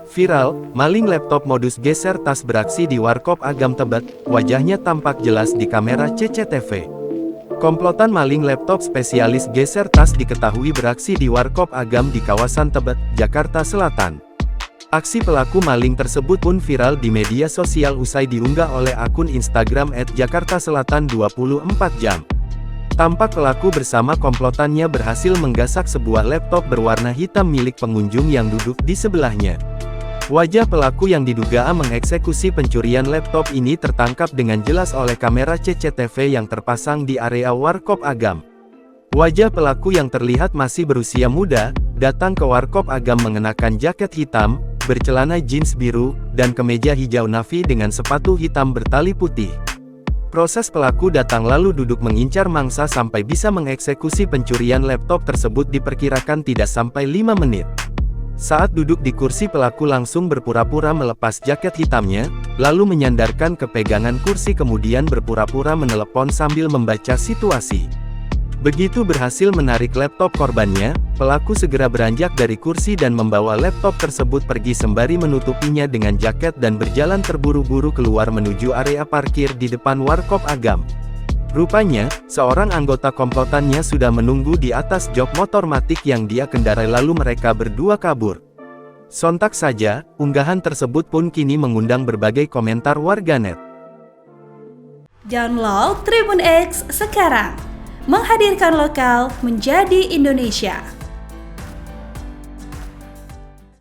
Viral, maling laptop modus geser tas beraksi di Warkop Agam Tebet, wajahnya tampak jelas di kamera CCTV. Komplotan maling laptop spesialis geser tas diketahui beraksi di Warkop Agam di kawasan Tebet, Jakarta Selatan. Aksi pelaku maling tersebut pun viral di media sosial usai diunggah oleh akun Instagram @jakartaselatan24jam. Tampak pelaku bersama komplotannya berhasil menggasak sebuah laptop berwarna hitam milik pengunjung yang duduk di sebelahnya. Wajah pelaku yang diduga mengeksekusi pencurian laptop ini tertangkap dengan jelas oleh kamera CCTV yang terpasang di area Warkop Agam. Wajah pelaku yang terlihat masih berusia muda, datang ke Warkop Agam mengenakan jaket hitam, bercelana jeans biru, dan kemeja hijau navy dengan sepatu hitam bertali putih. Proses pelaku datang lalu duduk mengincar mangsa sampai bisa mengeksekusi pencurian laptop tersebut diperkirakan tidak sampai 5 menit. Saat duduk di kursi pelaku langsung berpura-pura melepas jaket hitamnya, lalu menyandarkan ke pegangan kursi kemudian berpura-pura menelepon sambil membaca situasi. Begitu berhasil menarik laptop korbannya, pelaku segera beranjak dari kursi dan membawa laptop tersebut pergi sembari menutupinya dengan jaket dan berjalan terburu-buru keluar menuju area parkir di depan Warkop Agam. Rupanya, seorang anggota komplotannya sudah menunggu di atas jok motor matic yang dia kendarai lalu mereka berdua kabur. Sontak saja, unggahan tersebut pun kini mengundang berbagai komentar warganet. Download Tribun X sekarang, menghadirkan lokal menjadi Indonesia.